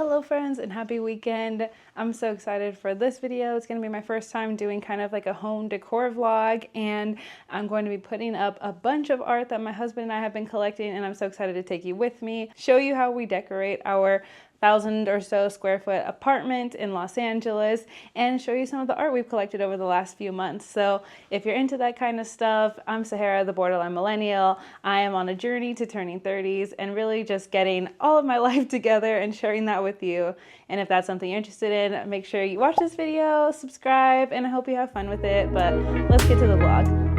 Hello friends and happy weekend. I'm so excited for this video. It's going to be my first time doing kind of like a home decor vlog, and I'm going to be putting up a bunch of art that my husband and I have been collecting, and I'm so excited to take you with me, show you how we decorate our 1,000 or so square foot apartment in Los Angeles, and show you some of the art we've collected over the last few months. So if you're into that kind of stuff, I'm Sahara, the borderline millennial. I am on a journey to turning 30s and really just getting all of my life together and sharing that with you. And if that's something you're interested in, make sure you watch this video, subscribe, and I hope you have fun with it. But let's get to the vlog.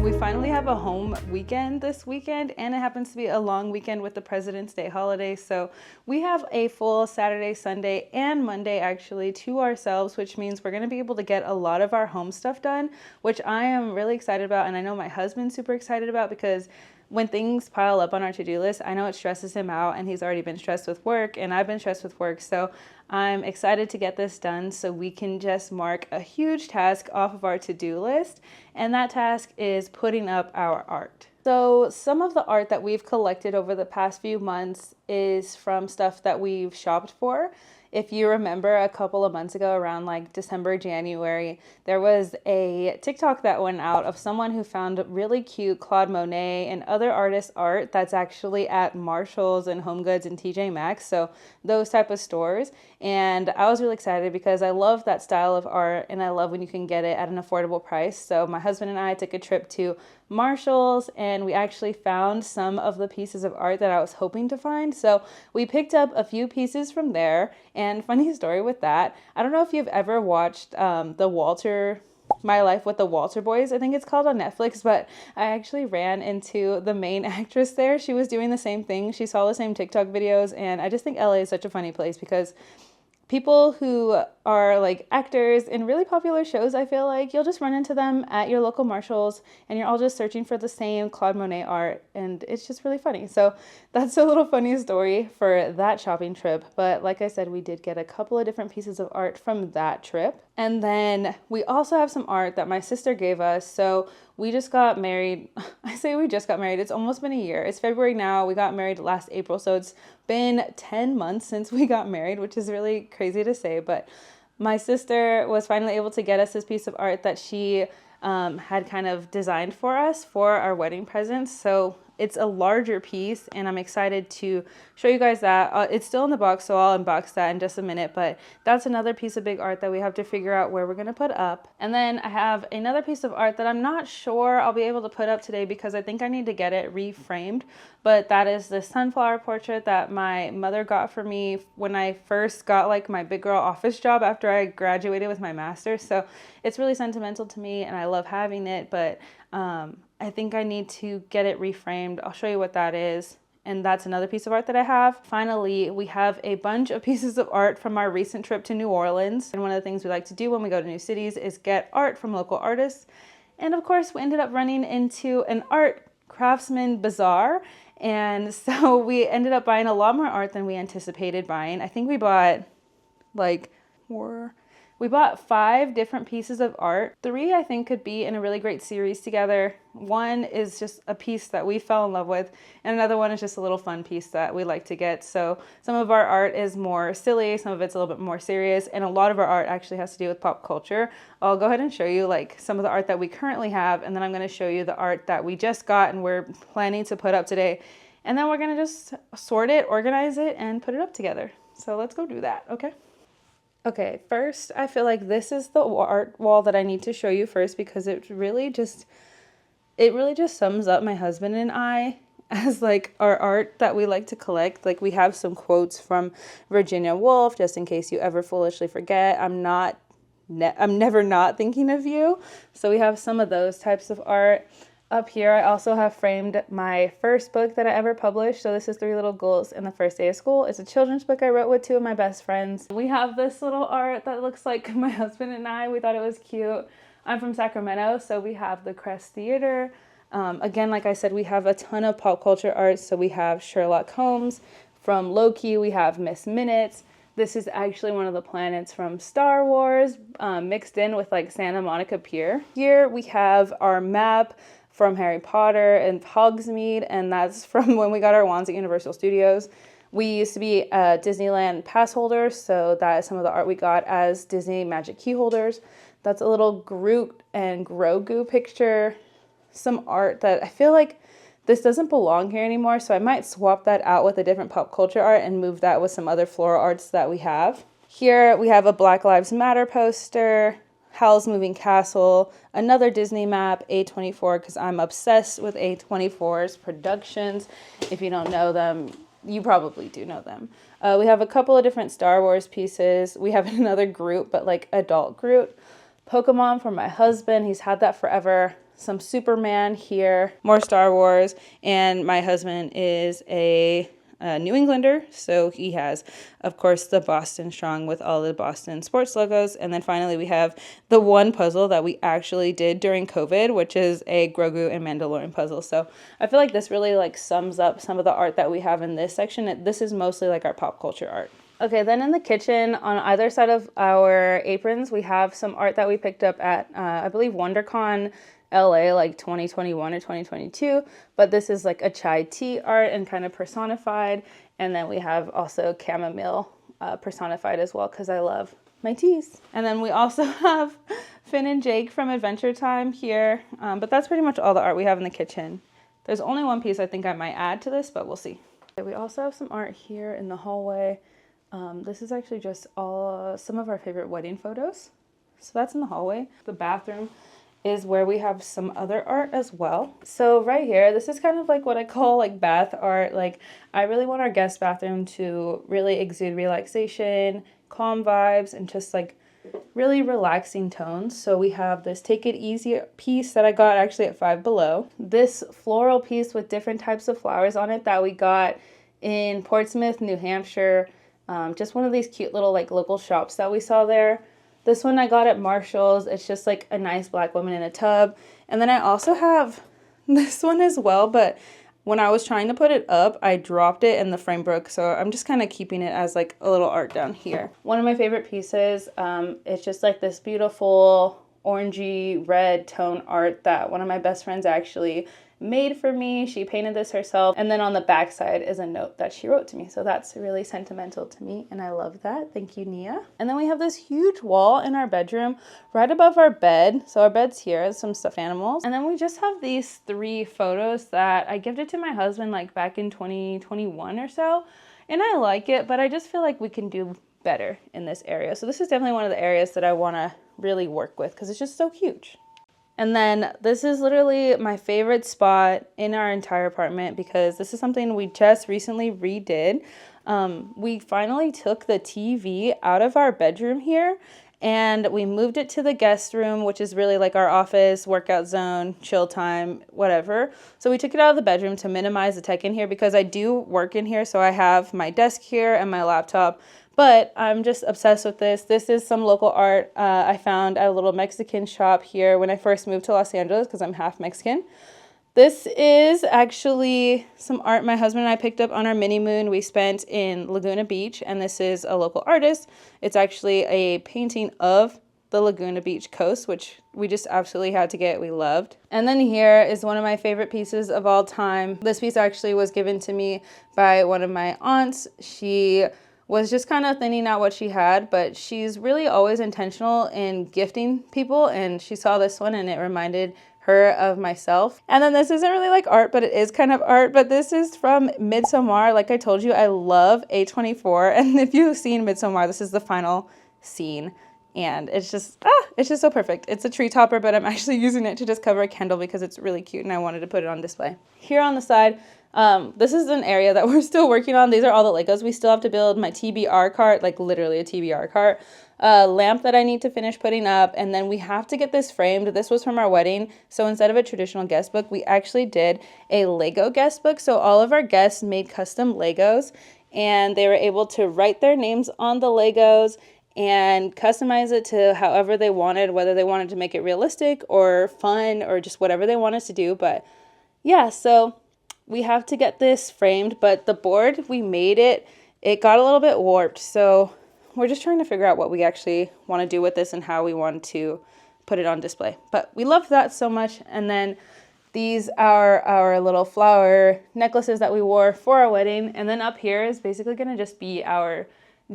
We finally have a home weekend this weekend, and it happens to be a long weekend with the President's Day holiday. So we have a full Saturday, Sunday, and Monday actually to ourselves, which means we're going to be able to get a lot of our home stuff done, which I am really excited about. And I know my husband's super excited about, because when things pile up on our to-do list, I know it stresses him out, and he's already been stressed with work, and I've been stressed with work. So I'm excited to get this done so we can just mark a huge task off of our to-do list, and that task is putting up our art. So some of the art that we've collected over the past few months is from stuff that we've shopped for. If you remember, a couple of months ago, around like December, January, there was a TikTok that went out of someone who found really cute Claude Monet and other artists' art that's actually at Marshall's and Home Goods and TJ Maxx, so those type of stores. And I was really excited because I love that style of art, and I love when you can get it at an affordable price. So my husband and I took a trip to Marshall's, and we actually found some of the pieces of art that I was hoping to find. So we picked up a few pieces from there. And funny story with that, I don't know if you've ever watched My Life with the Walter Boys, I think it's called, on Netflix, but I actually ran into the main actress there. She was doing the same thing. She saw the same TikTok videos, and I just think LA is such a funny place because people who are like actors in really popular shows, I feel like you'll just run into them at your local Marshalls, and you're all just searching for the same Claude Monet art, and it's just really funny. So that's a little funny story for that shopping trip. But like I said, we did get a couple of different pieces of art from that trip. And then we also have some art that my sister gave us. So we just got married. I say we just got married. It's almost been a year. It's February now. We got married last April. So it's been 10 months since we got married, which is really crazy to say. But my sister was finally able to get us this piece of art that she had kind of designed for us for our wedding presents. So it's a larger piece, and I'm excited to show you guys that. It's still in the box, so I'll unbox that in just a minute, but that's another piece of big art that we have to figure out where we're gonna put up. And then I have another piece of art that I'm not sure I'll be able to put up today because I think I need to get it reframed, but that is the sunflower portrait that my mother got for me when I first got like my big girl office job after I graduated with my master's. So it's really sentimental to me, and I love having it, but I think I need to get it reframed. I'll show you what that is. And that's another piece of art that I have. Finally, we have a bunch of pieces of art from our recent trip to New Orleans. And one of the things we like to do when we go to new cities is get art from local artists. And of course, we ended up running into an art craftsman bazaar. And so we ended up buying a lot more art than we anticipated buying. I think we bought like We bought 5 different pieces of art. 3 I think could be in a really great series together. One is just a piece that we fell in love with, and another one is just a little fun piece that we like to get. So some of our art is more silly, some of it's a little bit more serious, and a lot of our art actually has to do with pop culture. I'll go ahead and show you like some of the art that we currently have, and then I'm gonna show you the art that we just got and we're planning to put up today. And then we're gonna just sort it, organize it, and put it up together. So let's go do that, okay? Okay, first, I feel like this is the art wall that I need to show you first, because it really just sums up my husband and I as like our art that we like to collect. Like, we have some quotes from Virginia Woolf, just in case you ever foolishly forget. I'm never not thinking of you. So we have some of those types of art. Up here, I also have framed my first book that I ever published. So this is 3 Little Girls in the First Day of School. It's a children's book I wrote with 2 of my best friends. We have this little art that looks like my husband and I. We thought it was cute. I'm from Sacramento, so we have the Crest Theater. Again, like I said, we have a ton of pop culture art. So we have Sherlock Holmes. From Loki, we have Miss Minutes. This is actually one of the planets from Star Wars, mixed in with like Santa Monica Pier. Here we have our map from Harry Potter and Hogsmeade, and that's from when we got our wands at Universal Studios. We used to be Disneyland pass holders, so that is some of the art we got as Disney Magic Key holders. That's a little Groot and Grogu picture. Some art that I feel like this doesn't belong here anymore, so I might swap that out with a different pop culture art and move that with some other floral arts that we have. Here we have a Black Lives Matter poster, Howl's Moving Castle, another Disney map, A24, because I'm obsessed with A24's productions. If you don't know them, you probably do know them. We have a couple of different Star Wars pieces. We have another Groot, but like adult Groot. Pokemon for my husband. He's had that forever. Some Superman here. More Star Wars. And my husband is a New Englander. So he has, of course, the Boston Strong with all the Boston sports logos. And then finally we have the one puzzle that we actually did during COVID, which is a Grogu and Mandalorian puzzle. So I feel like this really like sums up some of the art that we have in this section. This is mostly like our pop culture art. Okay, then in the kitchen, on either side of our aprons, we have some art that we picked up at, I believe, WonderCon LA, like 2021 or 2022. But this is like a chai tea art and kind of personified. And then we have also chamomile personified as well, because I love my teas. And then we also have Finn and Jake from Adventure Time here. But that's pretty much all the art we have in the kitchen. There's only one piece I think I might add to this, but we'll see. Okay, we also have some art here in the hallway. This is actually just some of our favorite wedding photos. So that's in the hallway. The bathroom is where we have some other art as well. So right here, this is kind of like what I call like bath art. Like I really want our guest bathroom to really exude relaxation, calm vibes, and just like really relaxing tones. So we have this Take It Easy piece that I got actually at Five Below. This floral piece with different types of flowers on it that we got in Portsmouth, New Hampshire. Just one of these cute little like local shops that we saw there. This one I got at Marshall's. It's just like a nice black woman in a tub. And then I also have this one as well, but when I was trying to put it up, I dropped it and the frame broke. So I'm just kind of keeping it as like a little art down here. One of my favorite pieces, it's just like this beautiful orangey red tone art that one of my best friends actually made for me. She painted this herself, and then on the back side is a note that she wrote to me, so that's really sentimental to me and I love that. Thank you, Nia. And then we have this huge wall in our bedroom right above our bed. So our bed's here, some stuffed animals, and then we just have these 3 photos that I gifted to my husband like back in 2021 or so, and I like it, but I just feel like we can do better in this area. So this is definitely one of the areas that I want to really work with because it's just so huge. And then this is literally my favorite spot in our entire apartment because this is something we just recently redid. We finally took the TV out of our bedroom here and we moved it to the guest room, which is really like our office, workout zone, chill time, whatever. So we took it out of the bedroom to minimize the tech in here because I do work in here. So I have my desk here and my laptop. But I'm just obsessed with this. This is some local art I found at a little Mexican shop here when I first moved to Los Angeles because I'm half Mexican. This is actually some art my husband and I picked up on our mini moon we spent in Laguna Beach, and this is a local artist. It's actually a painting of the Laguna Beach coast, which we just absolutely had to get. We loved. And then here is one of my favorite pieces of all time. This piece actually was given to me by one of my aunts. She was just kind of thinning out what she had, but she's really always intentional in gifting people, and she saw this one and it reminded her of myself. And then this isn't really like art, but it is kind of art, but this is from Midsommar. Like I told you, I love A24, and if you've seen Midsommar, this is the final scene, and it's just so perfect. It's a tree topper, but I'm actually using it to just cover a candle because it's really cute and I wanted to put it on display. Here on the side, this is an area that we're still working on. These are all the Legos. We still have to build my TBR cart, like literally a TBR cart, lamp that I need to finish putting up, and then we have to get this framed. This was from our wedding, so instead of a traditional guest book, we actually did a Lego guest book. So all of our guests made custom Legos, and they were able to write their names on the Legos and customize it to however they wanted, whether they wanted to make it realistic or fun or just whatever they wanted to do. But yeah, so we have to get this framed, but the board, we made it got a little bit warped. So we're just trying to figure out what we actually want to do with this and how we want to put it on display. But we love that so much. And then these are our little flower necklaces that we wore for our wedding. And then up here is basically going to just be our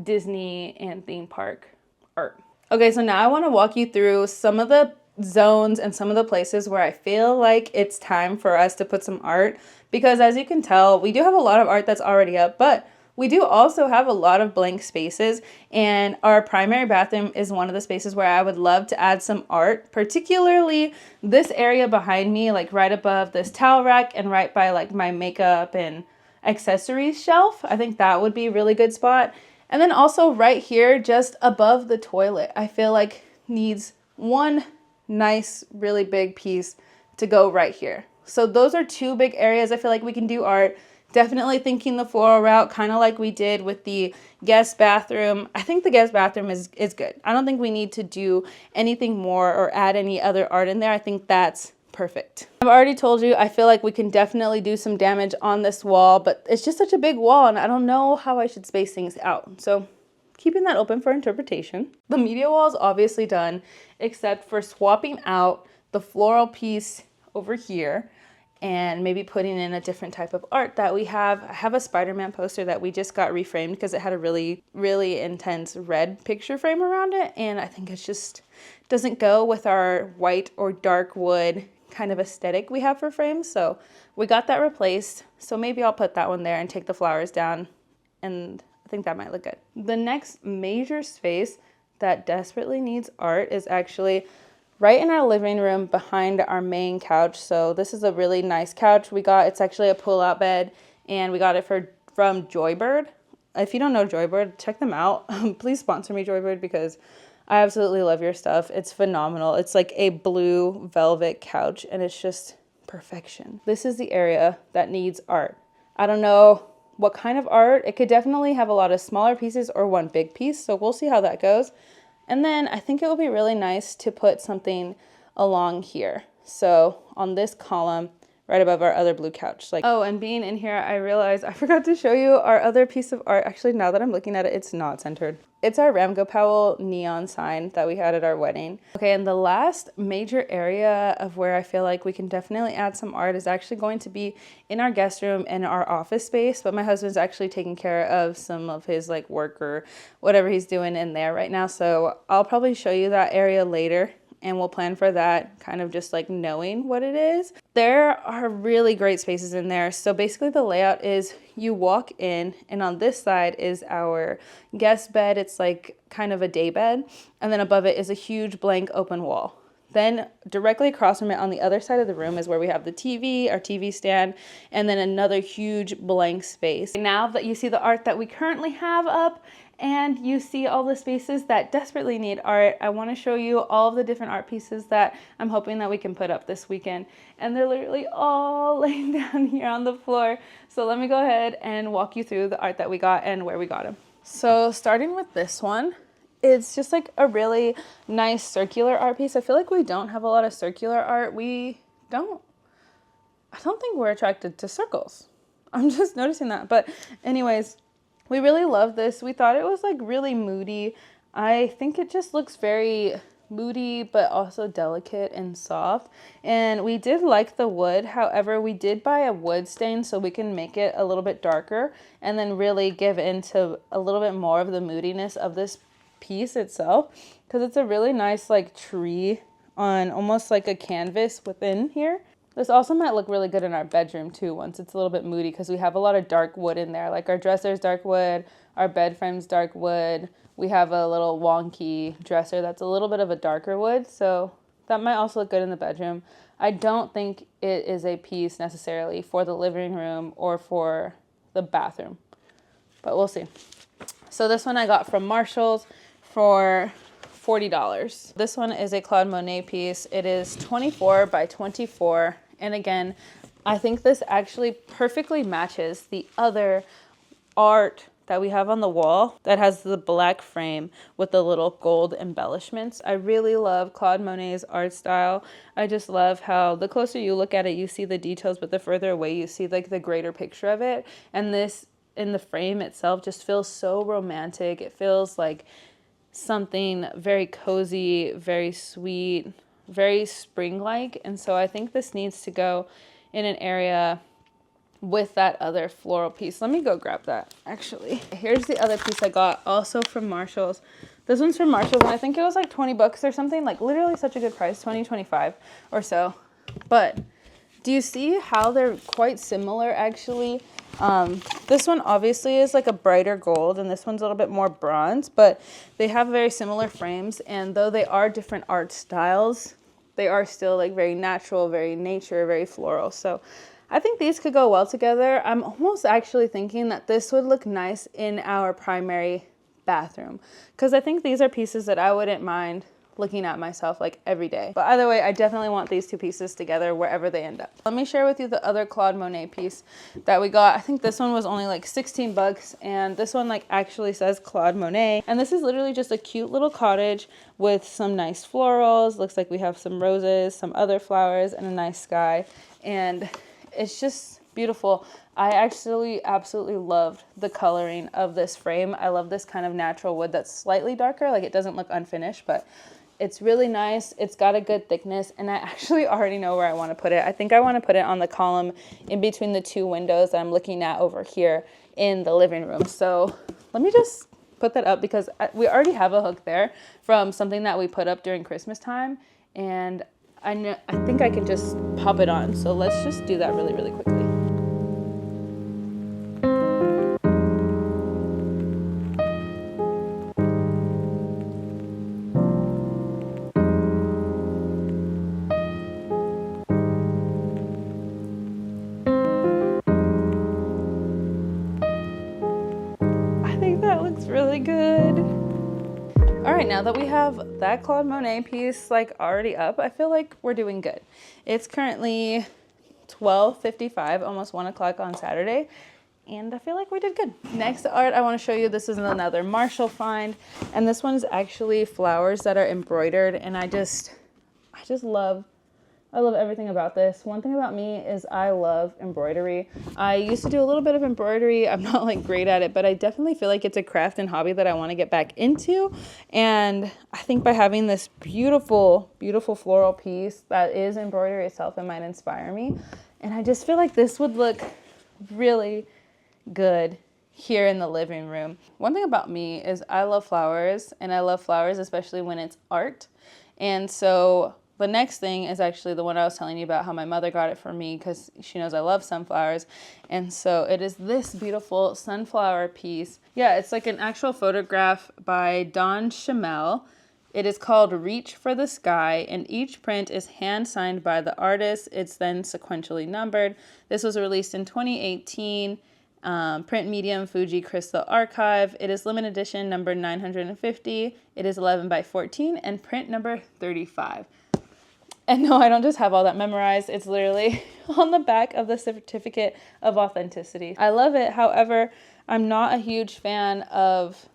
Disney and theme park art. Okay, so now I want to walk you through some of the zones and some of the places where I feel like it's time for us to put some art, because as you can tell, we do have a lot of art that's already up, but we do also have a lot of blank spaces, and our primary bathroom is one of the spaces where I would love to add some art, particularly this area behind me, like right above this towel rack and right by like my makeup and accessories shelf. I think that would be a really good spot. And then also right here, just above the toilet, I feel like needs one nice, really big piece to go right here. So those are two big areas I feel like we can do art. Definitely thinking the floral route, kind of like we did with the guest bathroom. I think the guest bathroom is good. I don't think we need to do anything more or add any other art in there. I think that's perfect. I've already told you, I feel like we can definitely do some damage on this wall, but it's just such a big wall and I don't know how I should space things out. So keeping that open for interpretation. The media wall is obviously done, except for swapping out the floral piece over here and maybe putting in a different type of art that we have. I have a Spider-Man poster that we just got reframed because it had a really, really intense red picture frame around it. And I think it just doesn't go with our white or dark wood kind of aesthetic we have for frames. So we got that replaced. So maybe I'll put that one there and take the flowers down, and I think that might look good. The next major space that desperately needs art is actually right in our living room behind our main couch. So this is a really nice couch we got. It's actually a pull-out bed, and we got it from Joybird. If you don't know Joybird, check them out. Please sponsor me, Joybird, because I absolutely love your stuff. It's phenomenal. It's like a blue velvet couch, and it's just perfection. This is the area that needs art. I don't know what kind of art. It could definitely have a lot of smaller pieces or one big piece, so we'll see how that goes. And then I think it would be really nice to put something along here. So on this column, right above our other blue couch. Oh, and being in here, I realized I forgot to show you our other piece of art. Actually, now that I'm looking at it, it's not centered. It's our Ramgo Powell neon sign that we had at our wedding. Okay, and the last major area of where I feel like we can definitely add some art is actually going to be in our guest room and our office space, but my husband's actually taking care of some of his like work or whatever he's doing in there right now. So I'll probably show you that area later, and we'll plan for that, kind of just like knowing what it is. There are really great spaces in there. So basically the layout is you walk in, and on this side is our guest bed. It's like kind of a day bed. And then above it is a huge blank open wall. Then directly across from it on the other side of the room is where we have the TV, our TV stand, and then another huge blank space. Now that you see the art that we currently have up, and you see all the spaces that desperately need art, I want to show you all of the different art pieces that I'm hoping that we can put up this weekend. And they're literally all laying down here on the floor. So let me go ahead and walk you through the art that we got and where we got them. So starting with this one, it's just like a really nice circular art piece. I feel like we don't have a lot of circular art. I don't think we're attracted to circles. I'm just noticing that. But anyways, we really love this. We thought it was like really moody. I think it just looks very moody, but also delicate and soft. And we did like the wood. However, we did buy a wood stain so we can make it a little bit darker and then really give into a little bit more of the moodiness of this piece itself, because it's a really nice like tree on almost like a canvas within here. This also might look really good in our bedroom too once it's a little bit moody, because we have a lot of dark wood in there. Like our dresser's dark wood, our bed frame's dark wood. We have a little wonky dresser that's a little bit of a darker wood, so that might also look good in the bedroom. I don't think it is a piece necessarily for the living room or for the bathroom, but we'll see. So this one I got from Marshall's for $40. This one is a Claude Monet piece. It is 24 by 24. And again, I think this actually perfectly matches the other art that we have on the wall that has the black frame with the little gold embellishments. I really love Claude Monet's art style. I just love how the closer you look at it, you see the details, but the further away you see like the greater picture of it. And this in the frame itself just feels so romantic. It feels like something very cozy, very sweet, very spring-like. And so I think this needs to go in an area with that other floral piece. Let me go grab that, actually. Here's the other piece I got, also from Marshall's. This one's from Marshall's, and I think it was like 20 bucks or something, like literally such a good price, 20, 25 or so. But do you see how they're quite similar, actually? This one obviously is like a brighter gold, and this one's a little bit more bronze, but they have very similar frames, and though they are different art styles, they are still like very natural, very nature, very floral. So I think these could go well together. I'm almost actually thinking that this would look nice in our primary bathroom, because I think these are pieces that I wouldn't mind looking at myself like every day. But either way, I definitely want these two pieces together wherever they end up. Let me share with you the other Claude Monet piece that we got. I think this one was only like 16 bucks, and this one like actually says Claude Monet. And this is literally just a cute little cottage with some nice florals. Looks like we have some roses, some other flowers, and a nice sky. And it's just beautiful. I actually absolutely loved the coloring of this frame. I love this kind of natural wood that's slightly darker, like it doesn't look unfinished, but it's really nice. It's got a good thickness, and I actually already know where I want to put it. I think I want to put it on the column in between the two windows that I'm looking at over here in the living room. So let me just put that up, because we already have a hook there from something that we put up during Christmas time, and I think I can just pop it on. So let's just do that really, really quickly. I think that looks really good. All right, now that we have that Claude Monet piece like already up, I feel like we're doing good. It's currently 12:55, almost 1 o'clock on Saturday, and I feel like we did good. Next art I want to show you, this is another Marshall find, and this one's actually flowers that are embroidered, and I just love everything about this. One thing about me is I love embroidery. I used to do a little bit of embroidery. I'm not like great at it, but I definitely feel like it's a craft and hobby that I want to get back into. And I think by having this beautiful, beautiful floral piece that is embroidery itself, it might inspire me. And I just feel like this would look really good here in the living room. One thing about me is I love flowers, and I love flowers especially when it's art. And so the next thing is actually the one I was telling you about, how my mother got it for me because she knows I love sunflowers. And so it is this beautiful sunflower piece. Yeah, it's like an actual photograph by Don Chamel. It is called Reach for the Sky, and each print is hand signed by the artist. It's then sequentially numbered. This was released in 2018. Print medium Fuji Crystal Archive. It is limited edition number 950. It is 11 by 14 and print number 35. And no, I don't just have all that memorized. It's literally on the back of the certificate of authenticity. I love it. However, I'm not a huge fan of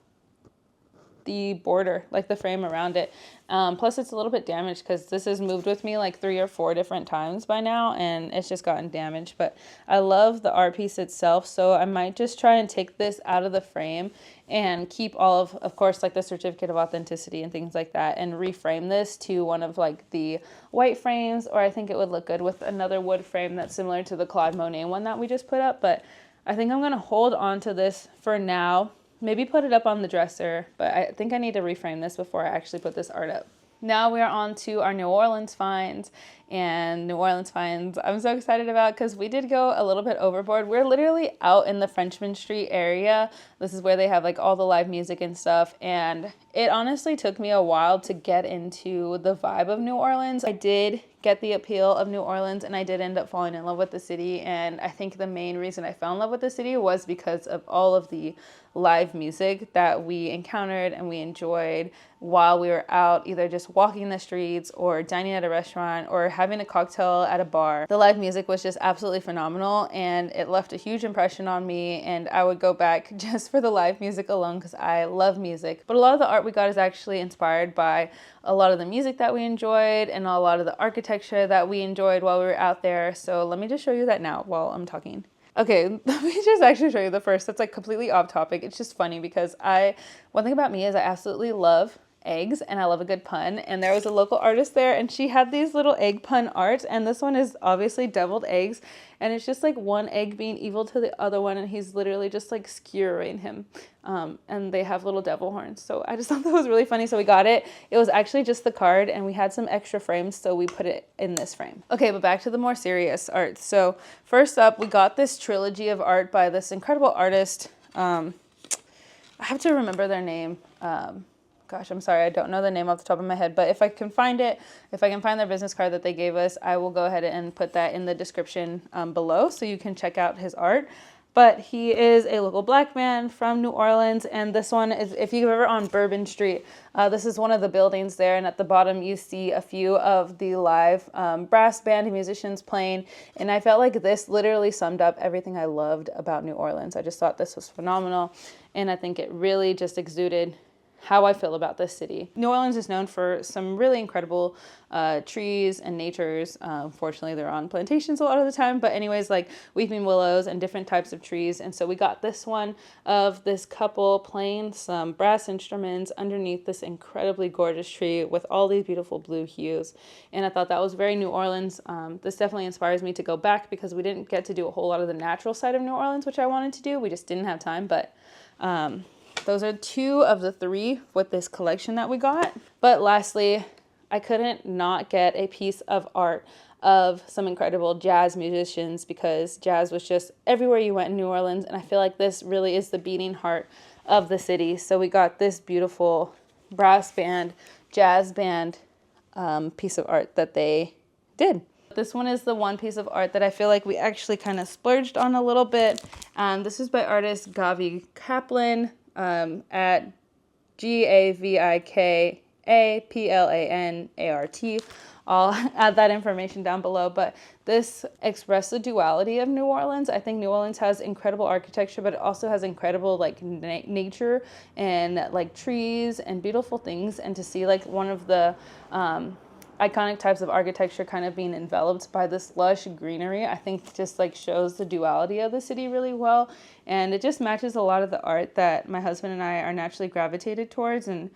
the border, like the frame around it. Plus it's a little bit damaged because this has moved with me like 3 or 4 different times by now, and it's just gotten damaged. But I love the art piece itself, so I might just try and take this out of the frame and keep all of course, like the certificate of authenticity and things like that, and reframe this to one of like the white frames, or I think it would look good with another wood frame that's similar to the Claude Monet one that we just put up. But I think I'm gonna hold on to this for now. Maybe put it up on the dresser, but I think I need to reframe this before I actually put this art up. Now we are on to our New Orleans finds, and New Orleans finds I'm so excited about because we did go a little bit overboard. We're literally out in the Frenchman Street area. This is where they have like all the live music and stuff, and it honestly took me a while to get into the vibe of New Orleans. I did get the appeal of New Orleans, and I did end up falling in love with the city, and I think the main reason I fell in love with the city was because of all of the live music that we encountered and we enjoyed while we were out, either just walking the streets or dining at a restaurant or having a cocktail at a bar. The live music was just absolutely phenomenal, and it left a huge impression on me, and I would go back just for the live music alone because I love music. But a lot of the art we got is actually inspired by a lot of the music that we enjoyed and a lot of the architecture that we enjoyed while we were out there. So let me just show you that now while I'm talking. Okay, let me just actually show you the first. That's like completely off topic. It's just funny because one thing about me is I absolutely love eggs and I love a good pun. And there was a local artist there and she had these little egg pun art. And this one is obviously deviled eggs. And it's just like one egg being evil to the other one. And he's literally just like skewering him. And they have little devil horns. So I just thought that was really funny. So we got it. It was actually just the card and we had some extra frames. So we put it in this frame. Okay, but back to the more serious art. So first up, we got this trilogy of art by this incredible artist. I have to remember their name. Gosh, I'm sorry, I don't know the name off the top of my head, but if I can find it, if I can find their business card that they gave us, I will go ahead and put that in the description below so you can check out his art. But he is a local black man from New Orleans, and this one is, if you're ever on Bourbon Street, this is one of the buildings there, and at the bottom you see a few of the live brass band musicians playing, and I felt like this literally summed up everything I loved about New Orleans. I just thought this was phenomenal, and I think it really just exuded how I feel about this city. New Orleans is known for some really incredible trees and natures. Unfortunately, they're on plantations a lot of the time, but anyways, like weeping willows and different types of trees. And so we got this one of this couple playing some brass instruments underneath this incredibly gorgeous tree with all these beautiful blue hues. And I thought that was very New Orleans. This definitely inspires me to go back because we didn't get to do a whole lot of the natural side of New Orleans, which I wanted to do. We just didn't have time, but those are two of the three with this collection that we got. But lastly, I couldn't not get a piece of art of some incredible jazz musicians because jazz was just everywhere you went in New Orleans. And I feel like this really is the beating heart of the city. So we got this beautiful brass band, jazz band piece of art that they did. This one is the one piece of art that I feel like we actually kind of splurged on a little bit. This is by artist Gavi Kaplan. At GAVIKAPLANART. I'll add that information down below, but this expressed the duality of New Orleans. I think New Orleans has incredible architecture, but it also has incredible like nature and like trees and beautiful things, and to see like one of the iconic types of architecture kind of being enveloped by this lush greenery, I think just like shows the duality of the city really well. And it just matches a lot of the art that my husband and I are naturally gravitated towards. And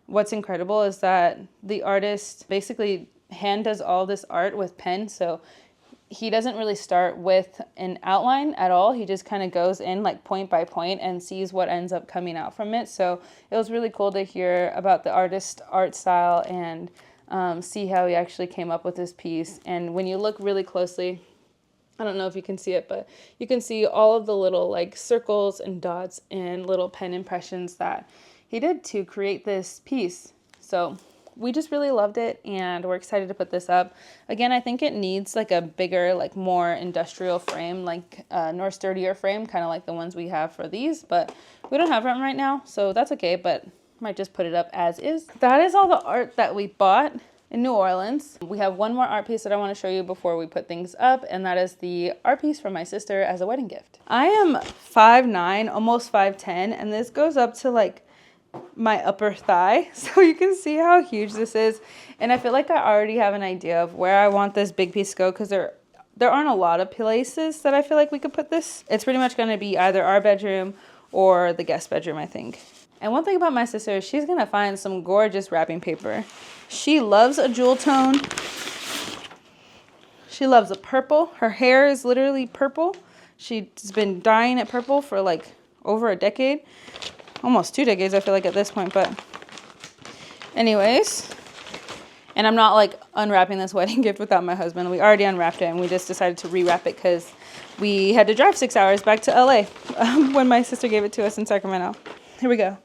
what's incredible is that the artist basically hand does all this art with pen. So he doesn't really start with an outline at all. He just kind of goes in like point by point and sees what ends up coming out from it. So it was really cool to hear about the artist's art style and see how he actually came up with this piece. And when you look really closely, I don't know if you can see it, but you can see all of the little like circles and dots and little pen impressions that he did to create this piece. So we just really loved it and we're excited to put this up. Again, I think it needs like a bigger, like more industrial frame, like more sturdier frame, kind of like the ones we have for these, but we don't have one right now, so that's okay, but might just put it up as is. That is all the art that we bought in New Orleans. We have one more art piece that I want to show you before we put things up, and that is the art piece from my sister as a wedding gift. I am 5'9", almost 5'10", and this goes up to like my upper thigh, so you can see how huge this is. And I feel like I already have an idea of where I want this big piece to go, because there aren't a lot of places that I feel like we could put this. It's pretty much going to be either our bedroom or the guest bedroom, I think. And one thing about my sister is she's going to find some gorgeous wrapping paper. She loves a jewel tone. She loves a purple. Her hair is literally purple. She's been dyeing it purple for like over a decade. Almost 2 decades, I feel like, at this point. But anyways, and I'm not like unwrapping this wedding gift without my husband. We already unwrapped it and we just decided to rewrap it because we had to drive 6 hours back to LA when my sister gave it to us in Sacramento. Here we go.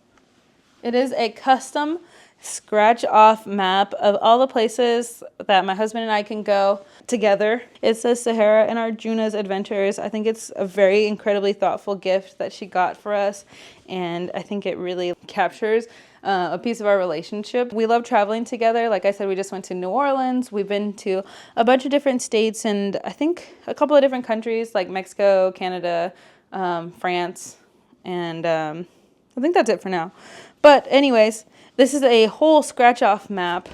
It is a custom scratch off map of all the places that my husband and I can go together. It says Sahara and Arjuna's Adventures. I think it's a very incredibly thoughtful gift that she got for us, and I think it really captures a piece of our relationship. We love traveling together. Like I said, we just went to New Orleans. We've been to a bunch of different states and I think a couple of different countries like Mexico, Canada, France, and I think that's it for now. But anyways, this is a whole scratch off map.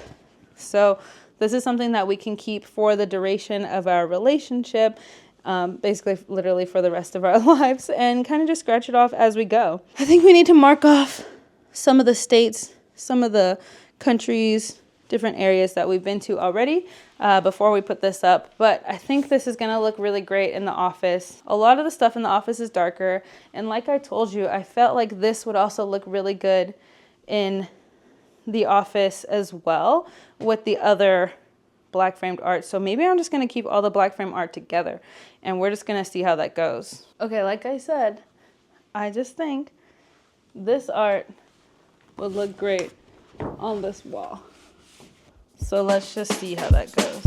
So this is something that we can keep for the duration of our relationship. basically literally for the rest of our lives, and kind of just scratch it off as we go. I think we need to mark off some of the states, some of the countries, different areas that we've been to already before we put this up. But I think this is gonna look really great in the office. A lot of the stuff in the office is darker, and like I told you, I felt like this would also look really good in the office as well with the other black framed art. So maybe I'm just gonna keep all the black frame art together, and we're just gonna see how that goes. Okay, like I said, I just think this art would look great on this wall. So let's just see how that goes.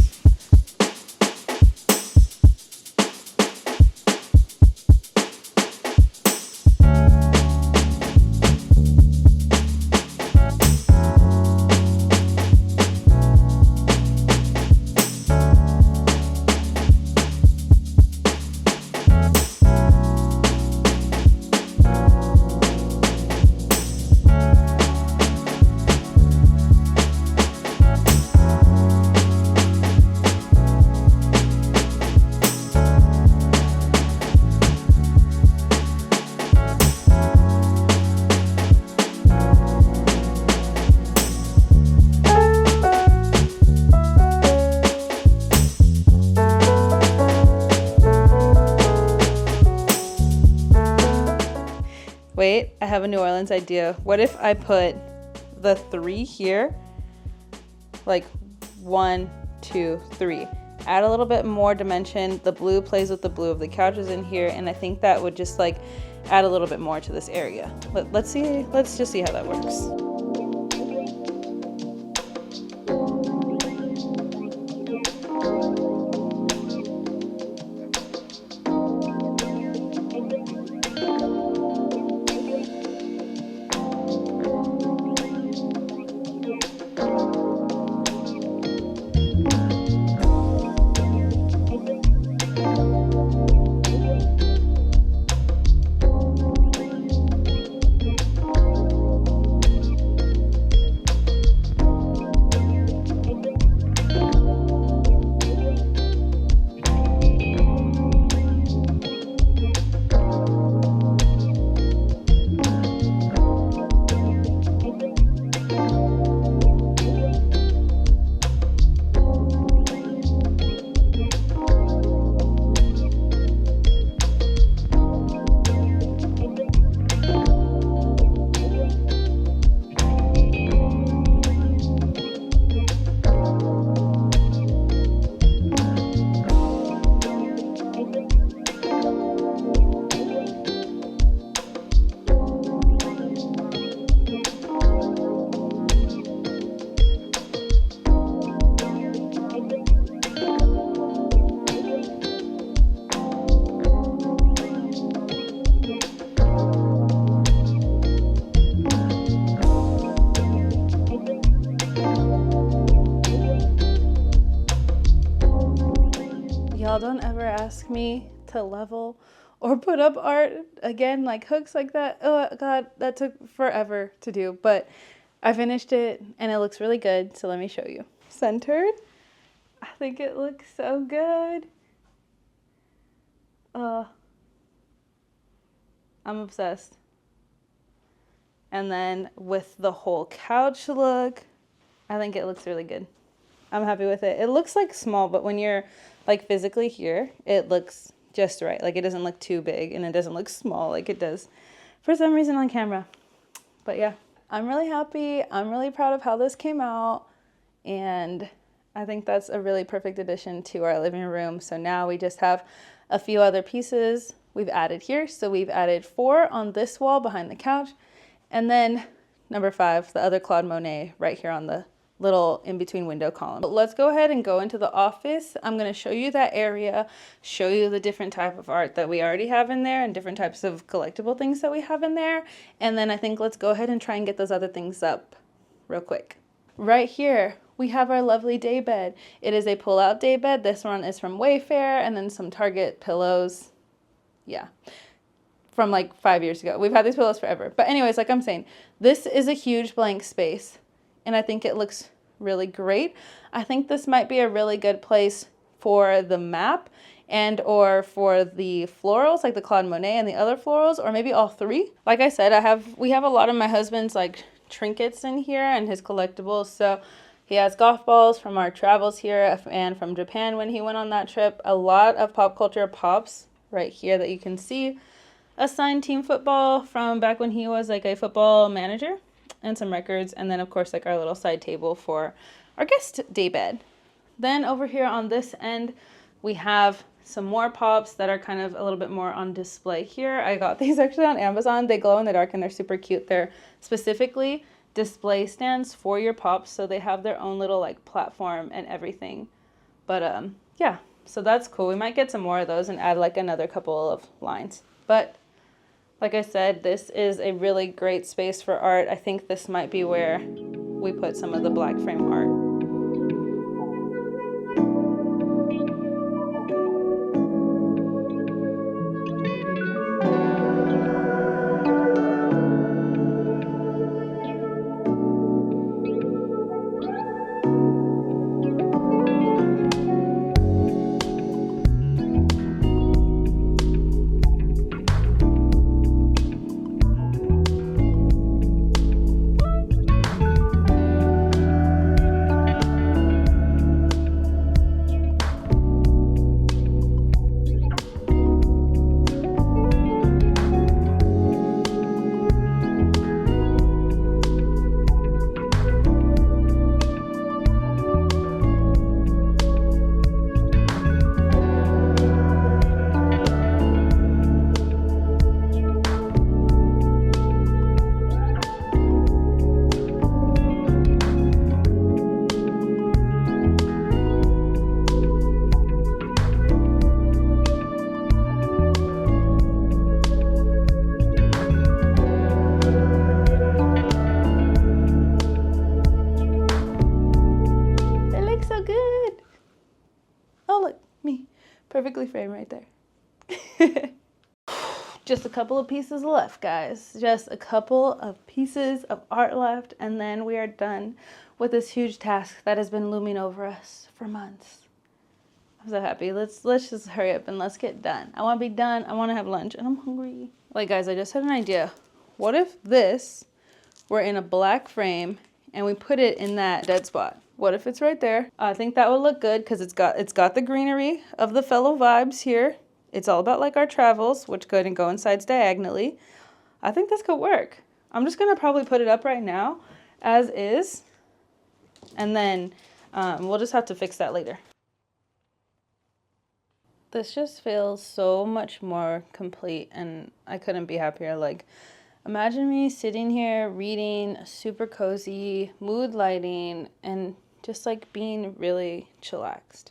Wait, I have a New Orleans idea. What if I put the 3 here, like 1, 2, 3. Add a little bit more dimension. The blue plays with the blue of the couches in here, and I think that would just like add a little bit more to this area. Let's just see how that works. Y'all don't ever ask me to level or put up art again, like hooks like that. Oh God, that took forever to do, but I finished it and it looks really good. So let me show you. Centered. I think it looks so good. I'm obsessed. And then with the whole couch look, I think it looks really good. I'm happy with it. It looks like small, but when you're like physically here, it looks just right. Like it doesn't look too big and it doesn't look small like it does for some reason on camera. But yeah, I'm really happy. I'm really proud of how this came out. And I think that's a really perfect addition to our living room. So now we just have a few other pieces we've added here. So we've added 4 on this wall behind the couch. And then number 5, the other Claude Monet right here on the little in-between window column. But let's go ahead and go into the office. I'm going to show you that area, show you the different type of art that we already have in there and different types of collectible things that we have in there. And then I think let's go ahead and try and get those other things up real quick. Right here, we have our lovely day bed. It is a pull-out day bed. This one is from Wayfair, and then some Target pillows. Yeah, from like 5 years ago. We've had these pillows forever. But anyways, like I'm saying, this is a huge blank space. And I think it looks really great. I think this might be a really good place for the map and or for the florals, like the Claude Monet and the other florals, or maybe all three. Like I said, we have a lot of my husband's like trinkets in here and his collectibles. So he has golf balls from our travels here and from Japan when he went on that trip. A lot of pop culture pops right here that you can see. A signed team football from back when he was like a football manager, and some records, and then of course like our little side table for our guest day bed. Then over here on this end we have some more pops that are kind of a little bit more on display here. I got these actually on Amazon. They glow in the dark and they're super cute. They're specifically display stands for your pops, so they have their own little like platform and everything. But yeah, so that's cool. We might get some more of those and add like another couple of lines. But like I said, this is a really great space for art. I think this might be where we put some of the black frame art. Perfectly framed right there. Just a couple of pieces left, guys. Just a couple of pieces of art left, and then we are done with this huge task that has been looming over us for months. I'm so happy. Let's just hurry up and let's get done. I want to be done. I want to have lunch, and I'm hungry. Like, guys, I just had an idea. What if this were in a black frame and we put it in that dead spot? What if it's right there? I think that would look good because it's got the greenery of the fellow vibes here. It's all about like our travels, which could go inside diagonally. I think this could work. I'm just gonna probably put it up right now as is, and then we'll just have to fix that later. This just feels so much more complete, and I couldn't be happier. Like, imagine me sitting here reading, super cozy, mood lighting, and just like being really chillaxed.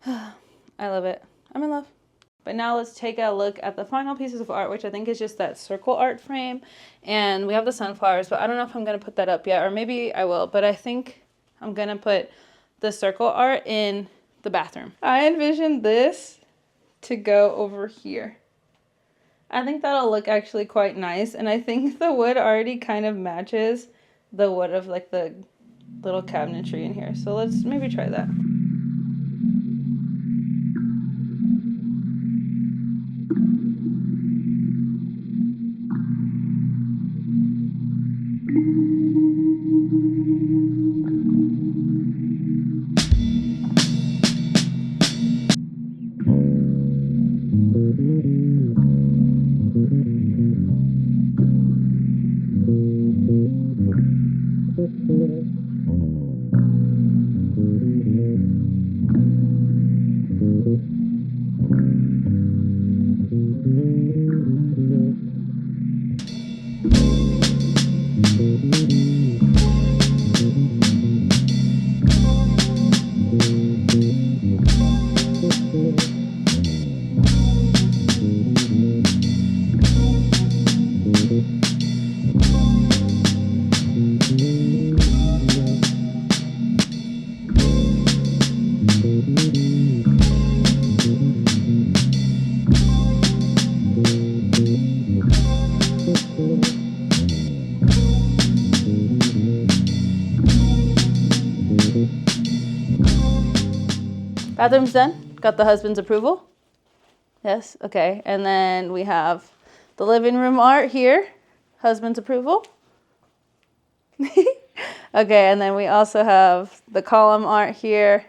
I love it. I'm in love. But now let's take a look at the final pieces of art, which I think is just that circle art frame. And we have the sunflowers, but I don't know if I'm going to put that up yet, or maybe I will. But I think I'm going to put the circle art in the bathroom. I envision this to go over here. I think that'll look actually quite nice. And I think the wood already kind of matches the wood of like the little cabinetry in here. So let's maybe try that. Bathroom's done. Got the husband's approval? Yes, okay. And then we have the living room art here. Husband's approval. Okay, and then we also have the column art here.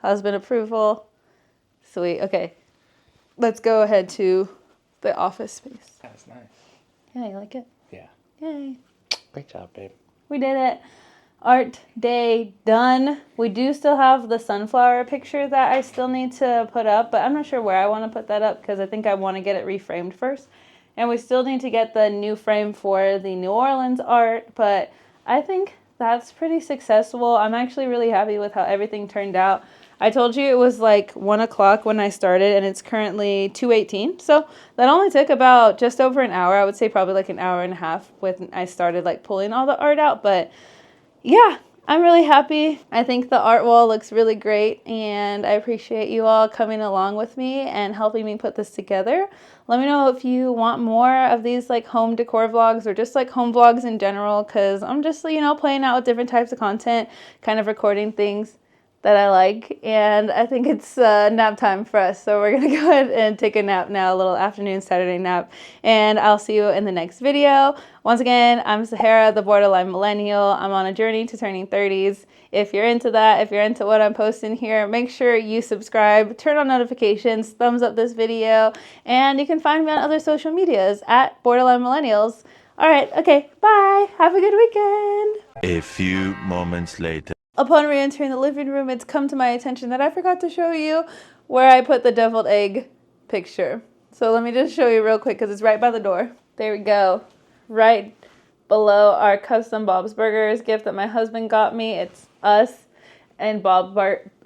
Husband approval. Sweet, okay. Let's go ahead to the office space. That's nice. Yeah, you like it? Yeah. Yay. Great job, babe. We did it. Art day done. We do still have the sunflower picture that I still need to put up, but I'm not sure where I want to put that up because I think I want to get it reframed first. And we still need to get the new frame for the New Orleans art, but I think that's pretty successful. I'm actually really happy with how everything turned out. I told you it was like 1 o'clock when I started, and it's currently 2:18. So that only took about just over an hour. I would say probably like an hour and a half when I started like pulling all the art out, but yeah, I'm really happy. I think the art wall looks really great, and I appreciate you all coming along with me and helping me put this together. Let me know if you want more of these like home decor vlogs or just like home vlogs in general, because I'm just, you know, playing out with different types of content, kind of recording things that I like, and I think it's nap time for us, so we're gonna go ahead and take a nap now, a little afternoon Saturday nap, and I'll see you in the next video. Once again, I'm Sahara, the borderline millennial. I'm on a journey to turning 30s. If you're into that, if you're into what I'm posting here, make sure you subscribe, turn on notifications, thumbs up this video, and you can find me on other social medias at borderline millennials. All right, okay, bye, have a good weekend. A few moments later. Upon re-entering the living room, it's come to my attention that I forgot to show you where I put the deviled egg picture. So let me just show you real quick because it's right by the door. There we go. Right below our custom Bob's Burgers gift that my husband got me. It's us and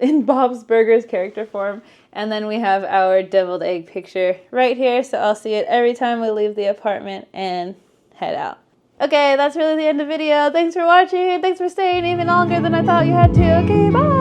in Bob's Burgers character form. And then we have our deviled egg picture right here. So I'll see it every time we leave the apartment and head out. Okay, that's really the end of the video. Thanks for watching. Thanks for staying even longer than I thought you had to. Okay, bye.